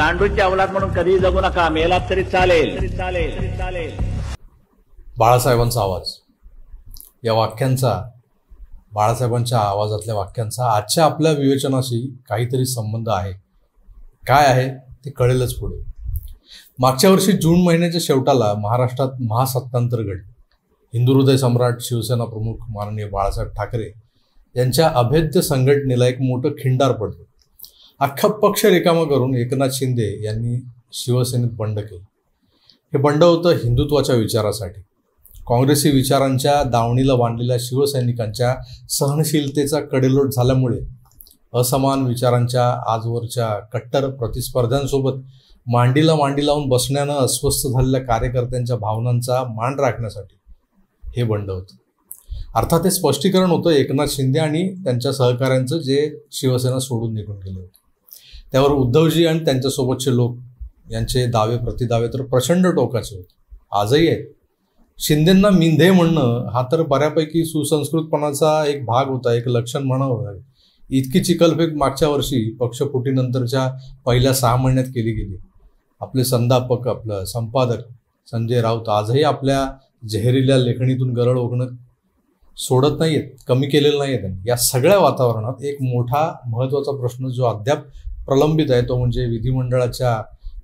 गांडूची अवलाद म्हणून कधी जगू नका, मेलात तरी चालेल. बाळासाहेबांचा आवाज, या वाक्यांचा, बाळासाहेबांच्या आवाजातल्या वाक्यांचा आजच्या आपल्या विवेचनाशी काहीतरी संबंध आहे. काय आहे ते कळेलच पुढे. मागच्या वर्षी जून महिन्याच्या शेवटाला महाराष्ट्रात महासत्तांतर घडले. हिंदू हृदय सम्राट शिवसेना प्रमुख माननीय बाळासाहेब ठाकरे यांच्या अभेद्य संघटनेला एक मोठं खिंडार पडलं. अख्खा पक्ष रिकामा करून एकनाथ शिंदे यांनी शिवसेनेत बंड केलं. हे बंड होतं हिंदुत्वाच्या विचारासाठी. काँग्रेसी विचारांच्या दावणीला बांधलेल्या शिवसैनिकांच्या सहनशीलतेचा कडेलोट झाल्यामुळे असमान विचारांच्या आजवरच्या कट्टर प्रतिस्पर्ध्यांसोबत मांडीला मांडी लावून बसण्यानं अस्वस्थ झालेल्या कार्यकर्त्यांच्या भावनांचा मान राखण्यासाठी हे बंड होतं. अर्थात हे स्पष्टीकरण होतं एकनाथ शिंदे आणि त्यांच्या सहकाऱ्यांचं, जे शिवसेना सोडून निघून गेले होते. त्यावर उद्धवजी आणि त्यांच्यासोबतचे लोक यांचे दावे प्रतिदावे तर प्रचंड टोकाचे होते, आजही आहेत. शिंदेंना मिंधे म्हणणं हा तर बऱ्यापैकी सुसंस्कृतपणाचा एक भाग होता, एक लक्षण म्हणावं लागेल. इतकी चिखलफेक मागच्या वर्षी पक्षफुटीनंतरच्या पहिल्या 6 महिन्यात केली गेली. आपले संस्थापक, आपलं संपादक संजय राऊत आजही आपल्या जहेरील्या लेखणीतून गरळ ओघणं सोडत नाहीयेत, कमी केलेलं नाही आहे त्यांनी. या सगळ्या वातावरणात एक मोठा महत्त्वाचा प्रश्न जो अद्याप प्रलंबित आहे तो म्हणजे विधिमंडळाच्या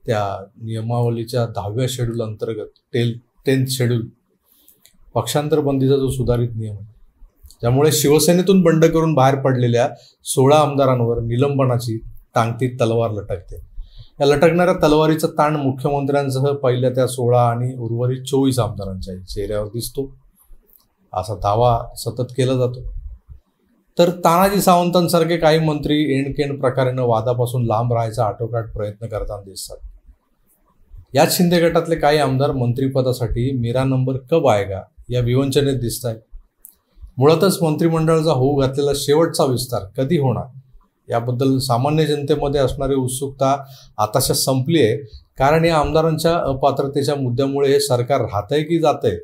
त्या नियमावलीच्या 10व्या शेड्यूल अंतर्गत 10th शेड्यूल पक्षांतर बंदीचा जो सुधारित नियम आहे, त्यामुळे शिवसेनेतून बंड करून बाहेर पडलेल्या 16 आमदारांवर निलंबनाची टांगती तलवार लटकते. या लटकणाऱ्या तलवारीचा ताण मुख्यमंत्र्यांसह पहिल्या त्या 16 आणि उर्वरित 24 आमदारांच्या चेहऱ्यावर दिसतो, असा दावा सतत केला जातो. तर तानाजी सावंतांसारखे काही मंत्री एंडकेंड प्रकारेनं वादापासून लांब राहायचा आटोकाट प्रयत्न करताना दिसतात. याच शिंदे गटातले काही आमदार मंत्रिपदासाठी मेरा नंबर कब आएगा या विवंचनेत दिसत आहेत. मुळातच मंत्रिमंडळाचा होऊ घातलेला शेवटचा विस्तार कधी होणार याबद्दल सामान्य जनतेमध्ये असणारी उत्सुकता आताशा संपली आहे. कारण या आमदारांच्या अपात्रतेच्या मुद्द्यामुळे हे सरकार राहतंय की जातंय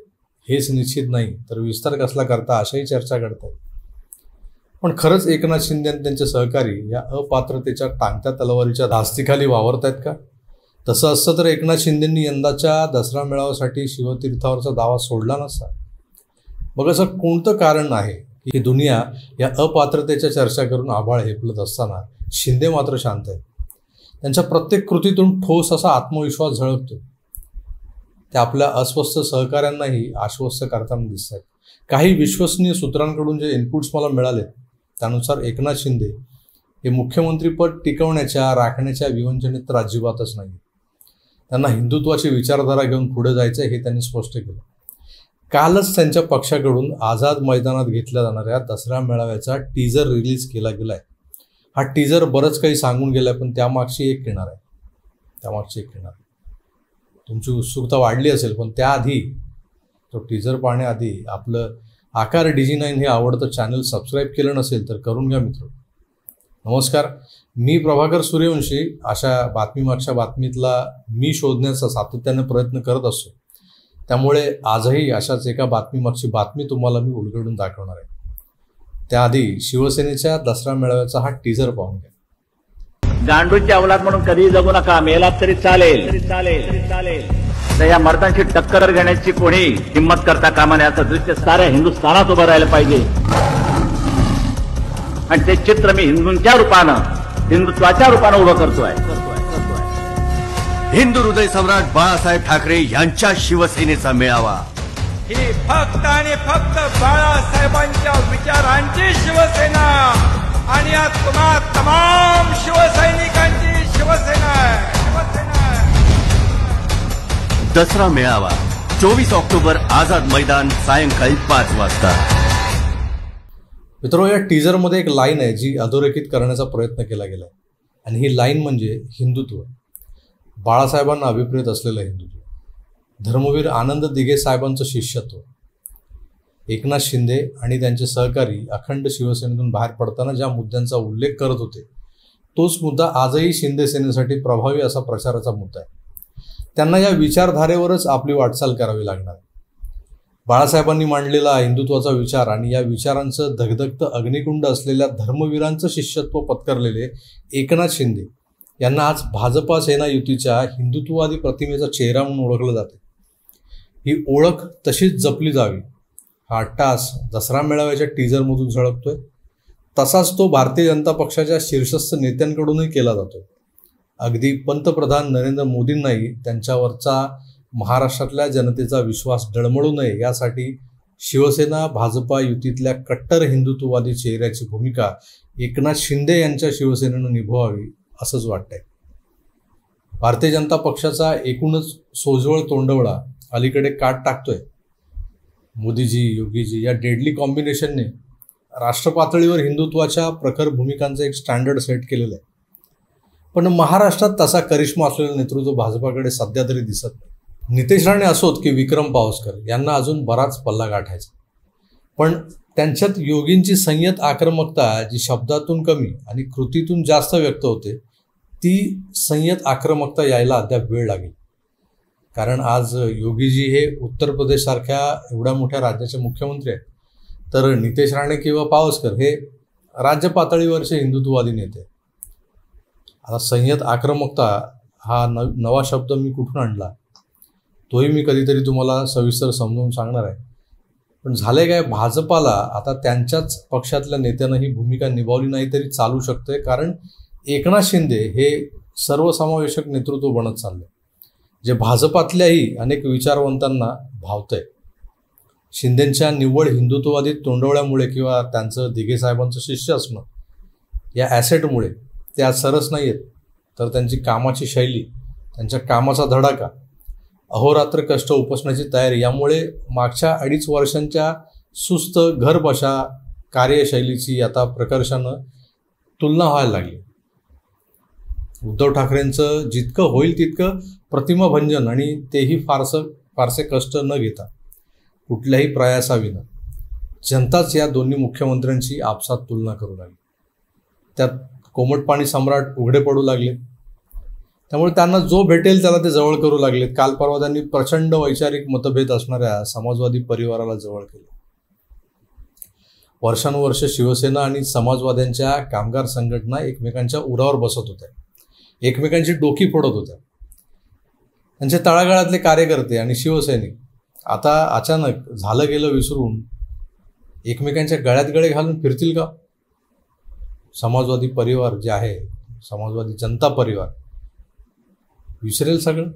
हेच निश्चित नाही, तर विस्तार कसला करता अशाही चर्चा घडतात. पण खरंच एकनाथ शिंदे आणि त्यांचे सहकारी या अपात्रतेच्या टांगत्या तलवारीच्या धास्तीखाली वावरत आहेत का? तसं असतं तर एकनाथ शिंदेंनी यंदाच्या दसरा मेळाव्यासाठी शिवतीर्थावरचा दावा सोडला नसता. मग असं कोणतं कारण आहे की दुनिया या अपात्रतेच्या चर्चा करून आभाळ हेपलत असताना शिंदे मात्र शांत आहेत? त्यांच्या प्रत्येक कृतीतून ठोस असा आत्मविश्वास झळकतो. ते आपल्या अस्वस्थ सहकाऱ्यांनाही आश्वस्त करताना दिसत आहेत. काही विश्वसनीय सूत्रांकडून जे इनपुट्स मला मिळाले त्यानुसार एकनाथ शिंदे हे मुख्यमंत्रीपद टिकवण्याच्या राखण्याच्या विवंचनेत तर अजिबातच नाही. त्यांना हिंदुत्वाची विचारधारा घेऊन पुढे जायचं हे त्यांनी स्पष्ट केलं. कालच त्यांच्या पक्षाकडून आझाद मैदानात घेतल्या जाणाऱ्या दसरा मेळाव्याचा टीजर रिलीज केला गेलाय. हा टीजर बरंच काही सांगून गेलाय, पण त्यामागची एक किनार आहे. तुमची उत्सुकता वाढली असेल, पण त्याआधी तो टीजर पाहण्याआधी आपलं आकार DG9 हे आवडतं चॅनल सबस्क्राईब केलं नसेल तर करून घ्या मित्र. नमस्कार, मी प्रभाकर सूर्यवंशी. अशा बातमीमागच्या बातमीतला मी शोधण्याचा सातत्याने प्रयत्न करत असतो. त्यामुळे आजही अशाच एका बातमीमागची बातमी तुम्हाला मी उलगडून दाखवणार आहे. त्याआधी शिवसेनेच्या दसरा मेळाव्याचा हा टीजर पाहून घ्या. गांडूची अवलाद म्हणून कधी जगू नका, मेलात तरी चालेल. तर या मर्दांची टक्कर घेण्याची कोणी हिंमत करता कामा नये असं दृश्य साऱ्या हिंदुस्थानात उभं राहिलं पाहिजे. आणि ते चित्र मी हिंदूंच्या रूपानं, हिंदुत्वाच्या रूपानं उभं करतोय. हिंदू हृदय सम्राट बाळासाहेब ठाकरे यांच्या शिवसेनेचा मेळावा. ही फक्त आणि फक्त बाळासाहेबांच्या विचारांची शिवसेना आणि या तुम्हा तमाम शिवसैनिकांची शिवसेना आहे. दसरा मेळावा 24 ऑक्टोबर आझाद मैदान, सायंकाळी 5 वाजता. मित्रांनो, या टीजरमध्ये एक लाईन आहे जी अधोरेखित करण्याचा प्रयत्न केला गेलाय आणि ही लाईन म्हणजे हिंदुत्व. बाळासाहेबांना अभिप्रेत असलेलं हिंदुत्व, धर्मवीर आनंद दिघे साहेबांचं शिष्यत्व, एकनाथ शिंदे आणि त्यांचे सहकारी अखंड शिवसेनेतून बाहेर पडताना ज्या मुद्द्यांचा उल्लेख करत होते तोच मुद्दा आजही शिंदे सेनेसाठी प्रभावी असा प्रचाराचा मुद्दा आहे. त्यांना या विचारधारेवरच आपली वाटचाल करावी लागणार आहे. बाळासाहेबांनी मांडलेला हिंदुत्वाचा विचार आणि या विचारांचं धगधगतं अग्निकुंड असलेल्या धर्मवीरांचं शिष्यत्व पत्करलेले एकनाथ शिंदे यांना आज भाजपा सेना युतीच्या हिंदुत्ववादी प्रतिमेचा चेहरा म्हणून ओळखलं जाते. ही ओळख तशीच जपली जावी हा अट्टास दसरा मेळाव्याच्या टीजरमधून झळकतोय. तसाच तो भारतीय जनता पक्षाच्या शीर्षस्थ नेत्यांकडूनही केला जातोय. अगदी पंतप्रधान नरेंद्र मोदींनाही त्यांच्यावरचा महाराष्ट्रातल्या जनतेचा विश्वास डळमळू नये यासाठी शिवसेना भाजपा युतीतल्या कट्टर हिंदुत्ववादी चेहऱ्याची भूमिका एकनाथ शिंदे यांच्या शिवसेनेनं निभवावी असंच वाटतंय. भारतीय जनता पक्षाचा एकूणच सोजवळ तोंडवळा अलीकडे काट टाकतोय. मोदीजी योगीजी या डेडली कॉम्बिनेशनने राष्ट्र पातळीवर हिंदुत्वाच्या प्रखर भूमिकांचं एक स्टँडर्ड सेट केलेलं आहे. पण महाराष्ट्रात तसा करिश्मा असलेलं नेतृत्व भाजपाकडे सध्या तरी दिसत नाही. नितेश राणे असोत की विक्रम पावसकर यांना अजून बराच पल्ला गाठायचा. पण त्यांच्यात योगींची संयत आक्रमकता जी शब्दातून कमी आणि कृतीतून जास्त व्यक्त होते ती संयत आक्रमकता यायला अद्याप वेळ लागेल. कारण आज योगीजी हे उत्तर प्रदेशसारख्या एवढ्या मोठ्या राज्याचे मुख्यमंत्री आहेत, तर नितेश राणे किंवा पावसकर हे राज्य पातळीवरचे हिंदुत्ववादी नेते. आता संयत आक्रमकता हा नवा शब्द मी कुठून आणला तोही मी कधीतरी तुम्हाला सविस्तर समजावून सांगणार आहे. पण झालंय काय, भाजपाला आता त्यांच्याच पक्षातल्या नेत्यानं ही भूमिका निभावली नाही तरी चालू शकते. कारण एकनाथ शिंदे हे सर्वसमावेशक नेतृत्व बनत चाललंय जे भाजपातल्याही अनेक विचारवंतांना भावतंय. शिंदेंच्या निव्वळ हिंदुत्ववादी तोंडवळ्यामुळे किंवा त्यांचं दिघे साहेबांचं शिष्य असणं या ॲसेटमुळे ते आज सरस नाही आहेत, तर त्यांची कामाची शैली, त्यांच्या कामाचा धडाका, अहोरात्र कष्ट उपसण्याची तयारी यामुळे मागच्या 2.5 वर्षांच्या सुस्त घरबशा कार्यशैलीची आता प्रकर्षानं तुलना व्हायला लागली. उद्धव ठाकरेंचं जितकं होईल तितकं प्रतिमाभंजन आणि तेही फारसे कष्ट न घेता कुठल्याही प्रयासाविना जनताच या दोन्ही मुख्यमंत्र्यांची आपसात तुलना करू लागली. त्यात कोमट पाणी सम्राट उघडे पडू लागले. त्यामुळे त्यांना जो भेटेल त्याला ते जवळ करू लागलेत. काल परवा त्यांनी प्रचंड वैचारिक मतभेद असणाऱ्या समाजवादी परिवाराला जवळ केलं. वर्षानुवर्ष शिवसेना आणि समाजवाद्यांच्या कामगार संघटना एकमेकांच्या उरावर बसत होत्या, एकमेकांची डोकी फोडत होत्या. त्यांचे तळागाळातले कार्यकर्ते आणि शिवसैनिक आता अचानक झालं गेलं विसरून एकमेकांच्या गळ्यात गळे घालून फिरतील का? समाजवादी परिवार जे आहे, समाजवादी जनता परिवार विसरेल सगळं.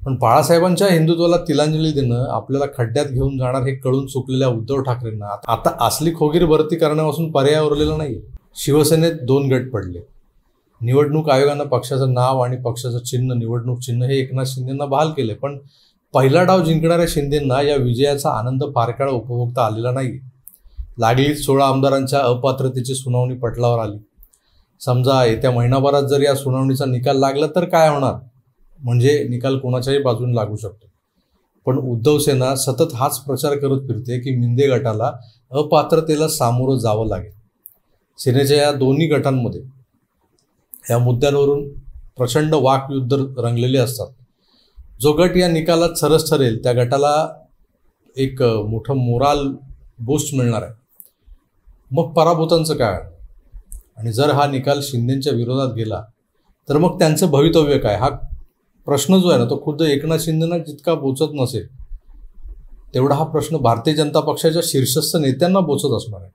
पण बाळासाहेबांच्या हिंदुत्वाला तिलांजली देणं आपल्याला खड्ड्यात घेऊन जाणार हे कळून चुकलेल्या उद्धव ठाकरेंना आता असली खोगीर भरती करण्यापासून पर्याय उरलेला नाही. शिवसेनेत 2 गट पडले. निवडणूक आयोगानं पक्षाचं नाव आणि पक्षाचं चिन्ह, निवडणूक चिन्ह हे एकनाथ शिंदेंना बहाल केले. पण पहिला डाव जिंकणाऱ्या शिंदेंना या विजयाचा आनंद फार काळ उपभोगता आलेला नाही. लागलीच 16 आमदारांच्या अपात्रतेची सुनावणी पटलावर आली. समजा येत्या महिनाभरात जर या सुनावणीचा निकाल लागला तर काय होणार, म्हणजे निकाल कोणाच्याही बाजूने लागू शकतो. पण उद्धव सेना सतत हाच प्रचार करत फिरते की मिंदे गटाला अपात्रतेला सामोरं जावं लागेल. सेनेच्या या दोन्ही गटांमध्ये या मुद्द्यांवरून प्रचंड वाकयुद्ध रंगलेले असतात. जो गट या निकालात सरस ठरेल त्या गटाला एक मोठं मोराल बूस्ट मिळणार आहे. मग पराभूतांचं काय? आणि जर हा निकाल शिंदेंच्या विरोधात गेला तर मग त्यांचं भवितव्य काय? हा प्रश्न जो आहे ना तो खुद्द एकनाथ शिंदेंना जितका बोचत नसेल तेवढा हा प्रश्न भारतीय जनता पक्षाच्या शीर्षस्थ नेत्यांना बोचत असणार आहे.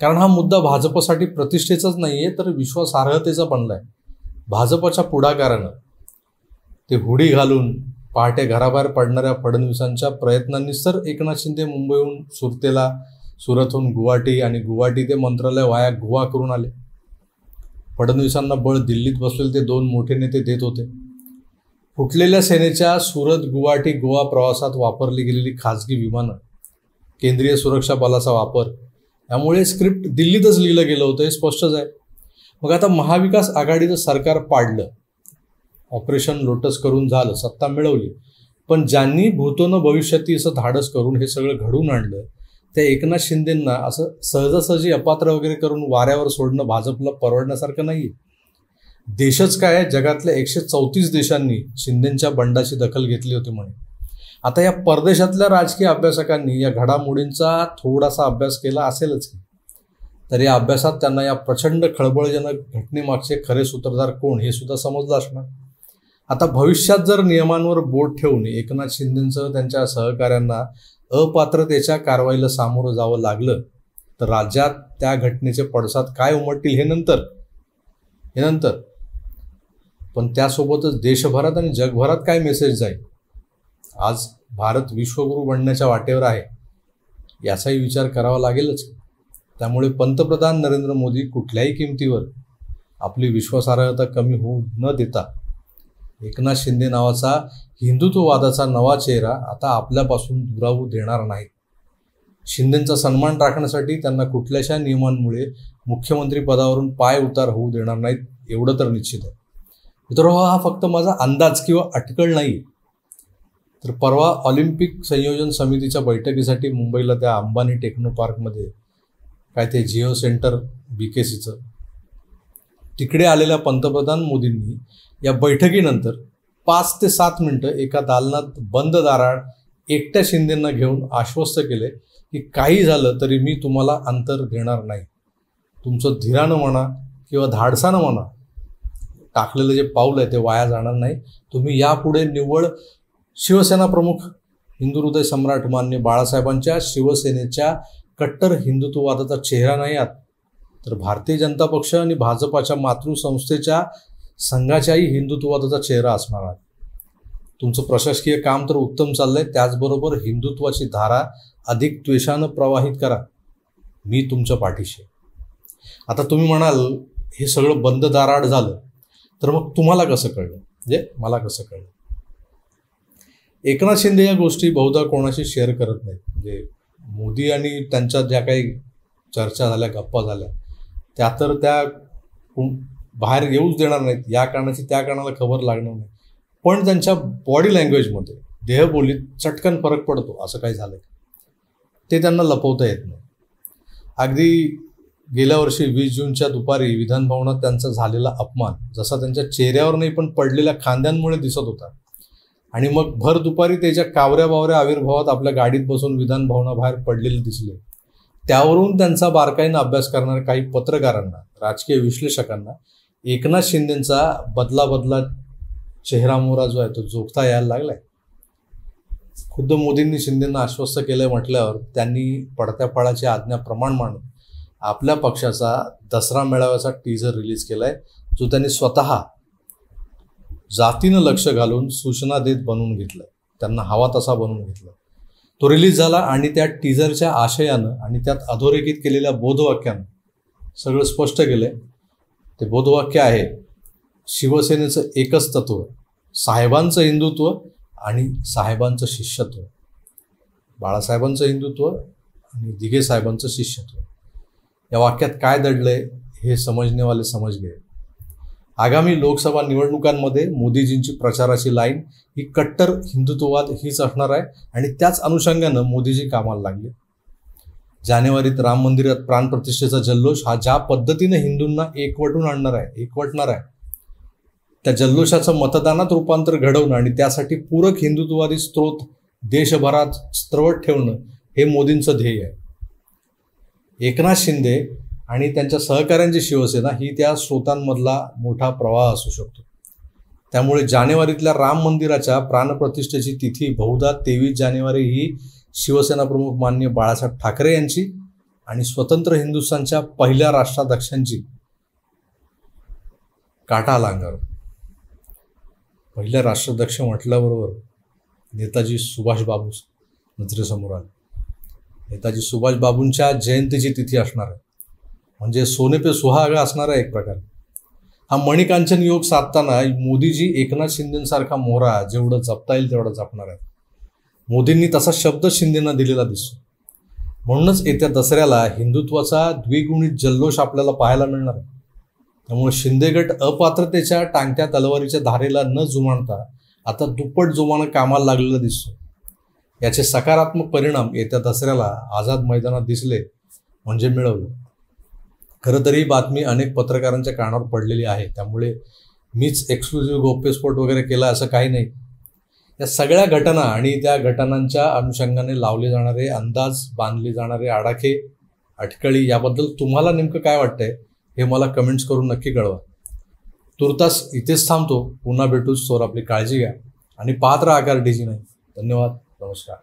कारण हा मुद्दा भाजपसाठी प्रतिष्ठेचाच नाही आहे तर विश्वासार्हतेचा बनला आहे. भाजपच्या पुढाकारानं ते हुडी घालून पहाटे घराबाहेर पडणाऱ्या फडणवीसांच्या प्रयत्नांनीच तर एकनाथ शिंदे मुंबईहून सुरतेला, सुरतहून गुवाहाटी आणि गुवाहाटी ते मंत्रालय वाया गोवा करून आले. फडणवीसांना बळ दिल्लीत बसलेले ते 2 मोठे नेते देत होते. फुटलेल्या सेनेच्या सुरत, गुवाहाटी, गोवा प्रवासात वापरली गेलेली खाजगी विमानं, केंद्रीय सुरक्षा बलाचा वापर यामुळे स्क्रिप्ट दिल्लीतच लिहिलं गेलं होतं हे स्पष्टच आहे. मग आता महाविकास आघाडीचं सरकार पाडलं, ऑपरेशन लोटस करून झालं, सत्ता मिळवली. पण ज्यांनी भूतोनं भविष्याती असं धाडस करून हे सगळं घडवून आणलं त्या एकनाथ शिंदेंना असं सहजासहजी अपात्र वगैरे करून वाऱ्यावर सोडणं भाजपला परवडण्यासारखं नाही आहे. देशच काय आहे, जगातल्या 134 देशांनी शिंदेंच्या बंडाची दखल घेतली होती म्हणे. आता या परदेशातल्या राजकीय अभ्यासकांनी या घडामोडींचा थोडासा अभ्यास केला असेलच की. तर या अभ्यासात त्यांना या प्रचंड खळबळजनक घटनेमागचे खरे सूत्रधार कोण हे सुद्धा समजलं असणार. आता भविष्यात जर नियमांवर बोट ठेवून एकनाथ शिंदेंसह त्यांच्या सहकाऱ्यांना अपात्रतेच्या कारवाईला सामोरं जावं लागलं तर राज्यात त्या घटनेचे पडसाद काय उमटतील हे नंतर पण त्यासोबतच देशभरात आणि जगभरात काय मेसेज जाईल. आज भारत विश्वगुरू बनण्याच्या वाटेवर आहे याचाही विचार करावा लागेलच. त्यामुळे पंतप्रधान नरेंद्र मोदी कुठल्याही किमतीवर आपली विश्वासार्हता कमी होऊ न देता एकनाथ शिंदे नावाचा हिंदुत्ववादाचा नवा चेहरा आता आपल्यापासून दुरावू देणार नाहीत. शिंदेंचा सन्मान राखण्यासाठी त्यांना कुठल्याशा नियमांमुळे मुख्यमंत्री पदावरून पाय उतार होऊ देणार नाहीत एवढं तर निश्चित आहे. मित्रांनो, हा फक्त माझा अंदाज किंवा अटकळ नाही. तर परवा ऑलिम्पिक संयोजन समितीच्या बैठकीसाठी मुंबईला त्या अंबानी टेक्नो पार्कमध्ये काय ते जिओ सेंटर BKCचं तिकडे आलेल्या पंतप्रधान मोदींनी या बैठकीनंतर 5 ते 7 मिनिटं एका दालनात बंद दाराआड एकट्या शिंदेंना घेऊन आश्वस्त केले की काही झालं तरी मी तुम्हाला अंतर देणार नाही. तुमचं धीरानं म्हणा किंवा धाडसानं म्हणा टाकलेलं जे पाऊल आहे ते वाया जाणार नाही. तुम्ही यापुढे निव्वळ शिवसेना प्रमुख हिंदू हृदय सम्राट मान्य बाळासाहेबांच्या शिवसेनेच्या कट्टर हिंदुत्ववादाचा चेहरा नाही आहात तर भारतीय जनता पक्ष आणि भाजपाच्या मातृसंस्थेच्या संघाच्याही हिंदुत्ववादाचा चेहरा असणार आहात. तुमचं प्रशासकीय काम तर उत्तम चाललंय, त्याचबरोबर हिंदुत्वाची धारा अधिक द्वेषानं प्रवाहित करा. मी तुमच्या पाठीशी. आता तुम्ही म्हणाल हे सगळं बंद दाराआड झालं तर मग तुम्हाला कसं कळलं, म्हणजे मला कसं कळलं. एकनाथ शिंदे या गोष्टी बहुधा कोणाशी शेअर करत नाहीत. म्हणजे मोदी आणि त्यांच्या ज्या काही चर्चा झाल्या, गप्पा झाल्या त्या तर त्या बाहेर येऊच देणार नाहीत. या कारणाची त्या कारणाला खबर लागणार नाही. पण त्यांच्या बॉडी लँग्वेजमध्ये, देहबोलीत चटकन फरक पडतो. असं काही झालं ते त्यांना लपवता येत नाही. अगदी गेल्या वर्षी 20 जूनच्या दुपारी विधानभवनात त्यांचा झालेला अपमान जसा त्यांच्या चेहऱ्यावर नाही पण पडलेल्या खांद्यांमुळे दिसत होता आणि मग भर दुपारी त्याच्या कावऱ्या बावऱ्या आविर्भावात आपल्या गाडीत बसून विधानभवनाबाहेर पडलेले दिसले. त्यावरून त्यांचा बारकाईनं अभ्यास करणाऱ्या काही पत्रकारांना, राजकीय विश्लेषकांना एकनाथ शिंदेंचा बदला चेहरा मोहरा जो आहे तो जोखता यायला लागलाय. खुद्द मोदींनी शिंदेंना आश्वस्त केलंय म्हटल्यावर त्यांनी पडत्या फळाची आज्ञा प्रमाण मानून आपल्या पक्षाचा दसरा मेळाव्याचा टीझर रिलीज केलाय जो त्यांनी स्वतः जातीनं लक्ष घालून सूचना देत बनवून घेतलं. त्यांना हवा तसा बनवून घेतला. तो रिलीज झाला आणि त्या टीझरच्या आशयानं आणि त्यात अधोरेखित केलेल्या बोधवाक्यानं सगळं स्पष्ट केलंय. ते बोधवाक्य आहे, शिवसेनेचं एकच तत्व, साहेबांचं हिंदुत्व आणि साहेबांचं शिष्यत्व. बाळासाहेबांचं हिंदुत्व आणि दिघे साहेबांचं शिष्यत्व. या वाक्यात काय दडलंय हे समजणेवाले समज गए. आगामी लोकसभा निवडणुकांमध्ये मोदीजींची प्रचाराची लाईन ही कट्टर हिंदुत्ववाद हीच असणार आहे आणि त्याच अनुषंगानं मोदीजी कामाला लागले. जानेवारीत राम मंदिरात प्राणप्रतिष्ठेचा जल्लोष हा ज्या पद्धतीने हिंदूंना एकवटणार आहे त्या जल्लोषाचं मतदानात रूपांतर घडवणं आणि त्यासाठी पूरक हिंदुत्ववादी स्त्रोत देशभरात स्त्रवत ठेवणं हे मोदींचं ध्येय आहे. एकनाथ शिंदे आणि त्यांच्या सहकाऱ्यांची शिवसेना ही त्या स्रोतांमधला मोठा प्रवाह असू शकतो. त्यामुळे जानेवारीतल्या राम मंदिराच्या प्राणप्रतिष्ठेची तिथी बहुधा 23 जानेवारी ही शिवसेना प्रमुख माननीय बाळासाहेब ठाकरे यांची आणि स्वतंत्र हिंदुस्थानच्या पहिल्या राष्ट्राध्यक्षांची काटा लांगार. पहिल्या राष्ट्राध्यक्ष म्हटल्याबरोबर नेताजी सुभाषबाबू नजरेसमोर आले. नेताजी सुभाषबाबूंच्या जयंतीची तिथी असणार आहे. म्हणजे सोने पे सुहागा असणार आहे एक प्रकार. हा मणिकांचन योग साधताना मोदीजी एकनाथ शिंदेसारखा मोहरा जेवढं जपता येईल तेवढं जपणार आहे. मोदींनी तसा शब्द शिंदेंना दिलेला दिसतो. म्हणूनच येत्या दसऱ्याला हिंदुत्वाचा द्विगुणित जल्लोष आपल्याला पाहायला मिळणार आहे. त्यामुळे शिंदेगट अपात्रतेच्या टांगत्या तलवारीच्या धारेला न जुमानता आता दुप्पट जोमानं कामाला लागलेला दिसतो. याचे सकारात्मक परिणाम येत्या दसऱ्याला आझाद मैदानात दिसले म्हणजे मिळवलं. खरं तरी ही बातमी अनेक पत्रकारांच्या कानावर पडलेली आहे. त्यामुळे मीच एक्सक्लुझिव्ह गौप्यस्फोट वगैरे केला असं काही नाही. या सगळ्या घटना आणि त्या घटनांच्या अनुषंगाने लावले जाणारे अंदाज, बांधले जाणारे आडाखे अटकळी याबद्दल तुम्हाला नेमकं काय वाटतंय हे मला कमेंट्स करून नक्की कळवा. तुर्तास इथेच थांबतो. पुन्हा भेटूच. तोवर आपली काळजी घ्या आणि पाहत राहा आकार DG9. धन्यवाद. नमस्कार.